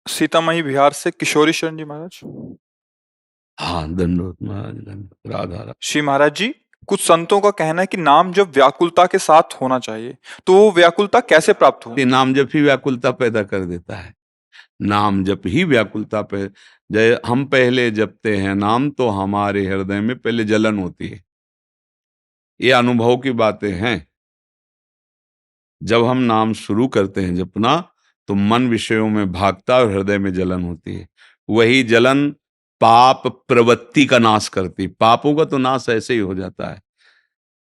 सीतामढ़ी बिहार से किशोरी शरण जी महाराज। हाँ, दंडोत महाराज, दंडोत। राधा राधा। श्री महाराज जी, कुछ संतों का कहना है कि नाम जब व्याकुलता के साथ होना चाहिए, तो वो व्याकुलता कैसे प्राप्त हो? ये नाम जप ही व्याकुलता पैदा कर देता है। नाम जप ही व्याकुलता पे जय हम पहले जपते हैं नाम तो हमारे हृदय में पहले जलन होती है। ये अनुभव की बातें हैं। जब हम नाम शुरू करते हैं जपना तो मन विषयों में भागता और हृदय में जलन होती है। वही जलन पाप प्रवृत्ति का नाश करती। पापों का तो नाश ऐसे ही हो जाता है।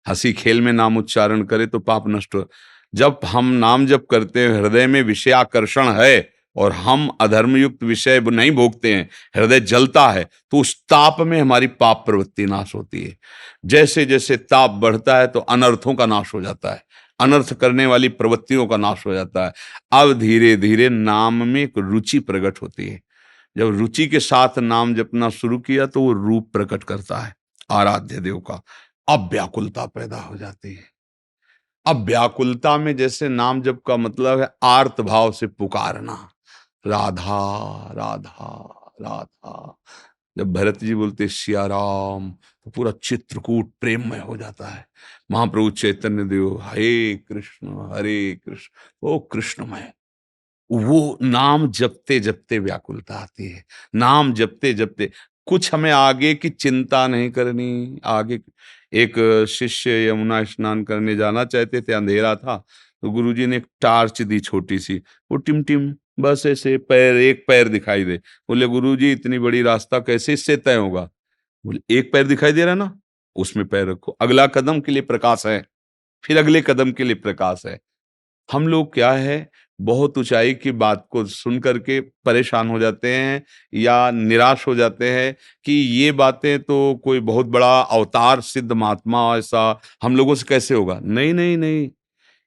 हंसी खेल में नाम उच्चारण करे तो पाप नष्ट हो। जब हम नाम जप करते हैं, हृदय में विषयाकर्षण है और हम अधर्म युक्त विषय नहीं भोगते हैं, हृदय जलता है, तो उस ताप में हमारी पाप प्रवृत्ति नाश होती है। जैसे जैसे ताप बढ़ता है तो अनर्थों का नाश हो जाता है, अनर्थ करने वाली प्रवृत्तियों का नाश हो जाता है। अब धीरे धीरे नाम में एक रुचि प्रकट होती है। जब रुचि के साथ नाम जपना शुरू किया तो वो रूप प्रकट करता है आराध्य देव का। अब व्याकुलता पैदा हो जाती है। अब व्याकुलता में जैसे नाम जप का मतलब है आर्त भाव से पुकारना, राधा राधा राधा। जब भरत जी बोलते सिया राम तो पूरा चित्रकूट प्रेममय हो जाता है। महाप्रभु चैतन्य देव हरे कृष्ण ओ कृष्णमय। वो नाम जपते जपते व्याकुलता आती है। नाम जपते जपते कुछ हमें आगे की चिंता नहीं करनी। आगे एक शिष्य यमुना स्नान करने जाना चाहते थे, अंधेरा था, तो गुरुजी ने एक टार्च दी छोटी सी, वो टिम टिम बस ऐसे पैर, एक पैर दिखाई दे। बोले गुरुजी इतनी बड़ी रास्ता कैसे इससे तय होगा? बोले एक पैर दिखाई दे रहा ना, उसमें पैर रखो, अगला कदम के लिए प्रकाश है, फिर अगले कदम के लिए प्रकाश है। हम लोग क्या है, बहुत ऊंचाई की बात को सुन करके परेशान हो जाते हैं या निराश हो जाते हैं कि ये बातें तो कोई बहुत बड़ा अवतार सिद्ध महात्मा ऐसा हम लोगों से कैसे होगा। नहीं नहीं नहीं,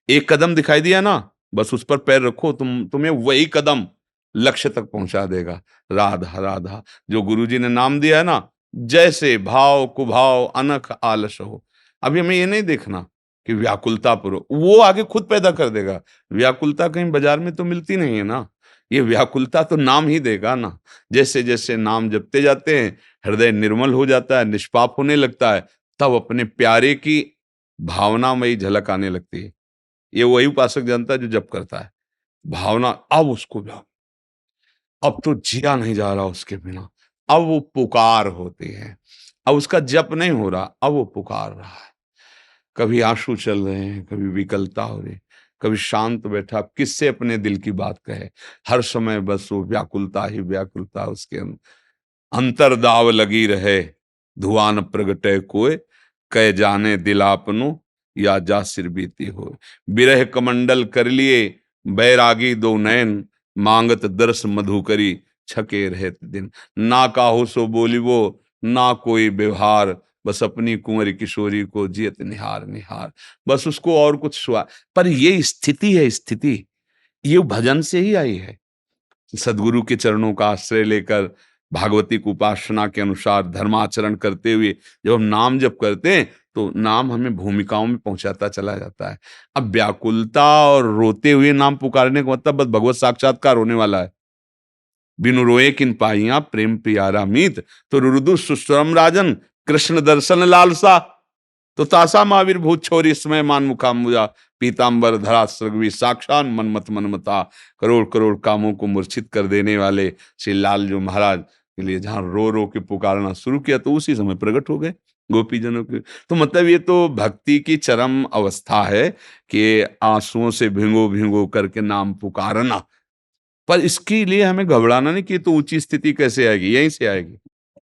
एक कदम दिखाई दिया ना, बस उस पर पैर रखो, तुम्हें वही कदम लक्ष्य तक पहुंचा देगा। राधा राधा जो गुरुजी ने नाम दिया है ना, जैसे भाव कुभाव अनख आलस हो। अभी हमें ये नहीं देखना कि व्याकुलता पुरो, वो आगे खुद पैदा कर देगा। व्याकुलता कहीं बाजार में तो मिलती नहीं है ना, ये व्याकुलता तो नाम ही देगा ना। जैसे जैसे नाम जपते जाते हैं, हृदय निर्मल हो जाता है, निष्पाप होने लगता है, तब अपने प्यारे की भावनामयी झलक आने लगती है। ये वही उपासक जानता है जो जप करता है। भावना अब उसको अब तो जिया नहीं जा रहा उसके बिना। अब वो पुकार होती है। अब उसका जप नहीं हो रहा, अब वो पुकार रहा है। कभी आंसू चल रहे हैं, कभी विकलता हो रही, कभी शांत बैठा, अब किससे अपने दिल की बात कहे। हर समय बस वो व्याकुलता ही व्याकुलता उसके अंतर्दाव लगी रहे। धुआं न प्रगटे कोय, कह जाने दिल आपनो, या जा सिर बीती हो। बिरह कमंडल कर लिए बैरागी दो नैन, मांगत दर्श मधुकरी, छके रहत दिन। ना काहू सो बोलिबो, ना कोई व्यवहार, बस अपनी कुंवरी किशोरी को जियत निहार निहार। बस उसको और कुछ सुआ। पर ये स्थिति है, स्थिति ये भजन से ही आई है। सदगुरु के चरणों का आश्रय लेकर भागवती की उपासना के अनुसार धर्माचरण करते हुए जब हम नाम जप करते हैं तो नाम हमें भूमिकाओं में पहुंचाता चला जाता है। अब व्याकुलता और रोते हुए नाम पुकारने का मतलब बस भगवत साक्षात्कार होने वाला है। बिनु रोए किन पाइया प्रेम प्यारा मीत, तो रुदु सुश्रम राजन, कृष्ण दर्शन लालसा। तो तासा महावीर भूत छोरी समय मान मुखाम्बुजा, पीताम्बर धरा सृगवी साक्षान मनमत मनमता। करोड़ करोड़ कामों को मूर्छित कर देने वाले श्री लाल जो महाराज के लिए जहां रो रो के पुकारना शुरू किया तो उसी समय प्रकट हो गए गोपीजनों के। तो मतलब ये तो भक्ति की चरम अवस्था है कि आंसुओं से भिंगो भिंगो करके नाम पुकारना। पर इसके लिए हमें घबराना नहीं कि तो ऊंची स्थिति कैसे आएगी, यहीं से आएगी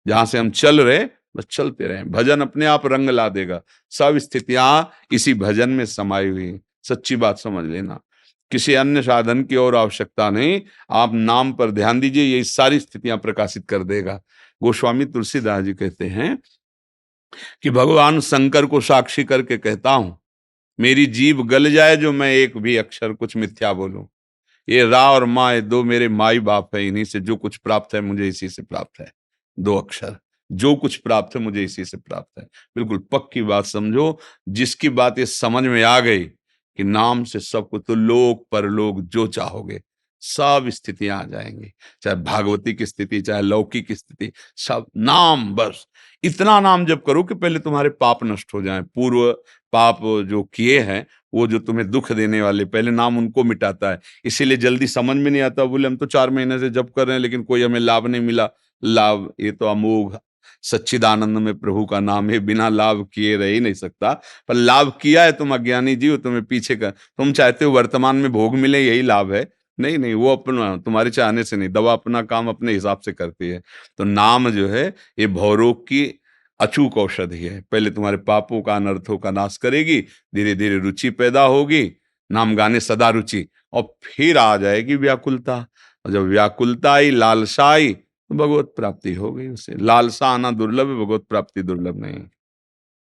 जहां से हम चल रहे, बस चलते रहें। भजन अपने आप रंग ला देगा। सब स्थितियां इसी भजन में समाई हुई हैं। सच्ची बात समझ लेना, किसी अन्य साधन की और आवश्यकता नहीं। आप नाम पर ध्यान दीजिए, ये सारी स्थितियां प्रकाशित कर देगा। गोस्वामी तुलसीदास जी कहते हैं कि भगवान शंकर को साक्षी करके कहता हूं, मेरी जीभ गल जाए जो मैं एक भी अक्षर कुछ मिथ्या बोलूं। ये रा और माँ, ये दो मेरे माई बाप है, इन्हीं से जो कुछ प्राप्त है मुझे इसी से प्राप्त है। दो अक्षर, जो कुछ प्राप्त है मुझे इसी से प्राप्त है। बिल्कुल पक्की बात समझो। जिसकी बात ये समझ में आ गई कि नाम से सब कुछ, तो लोक परलोक जो चाहोगे सब स्थितियां आ जाएंगी, चाहे भागवती की स्थिति, चाहे लौकिक की स्थिति, सब नाम, बस इतना नाम जप करो कि पहले तुम्हारे पाप नष्ट हो जाएं। पूर्व पाप जो किए हैं, वो जो तुम्हें दुख देने वाले, पहले नाम उनको मिटाता है। इसीलिए जल्दी समझ में नहीं आता, बोले हम तो 4 महीने से जप कर रहे हैं लेकिन कोई हमें लाभ नहीं मिला। लाभ, ये तो अमोघ सच्चिदानंद में प्रभु का नाम है, बिना लाभ किए रह ही नहीं सकता। पर लाभ किया है, तुम अज्ञानी जीव, तुम्हें पीछे कर, तुम चाहते हो वर्तमान में भोग मिले, यही लाभ है। नहीं नहीं, वो अपना तुम्हारे चाहने से नहीं, दवा अपना काम अपने हिसाब से करती है। तो नाम जो है ये भवरोग की अचूक औषधि है। पहले तुम्हारे पापों का, अनर्थों का नाश करेगी, धीरे धीरे रुचि पैदा होगी, नाम गाने सदा रुचि, और फिर आ जाएगी व्याकुलता। और जब व्याकुलता आई, लालसा आई, तो भगवत प्राप्ति हो गई। उसे लालसा आना दुर्लभ है, भगवत प्राप्ति दुर्लभ नहीं।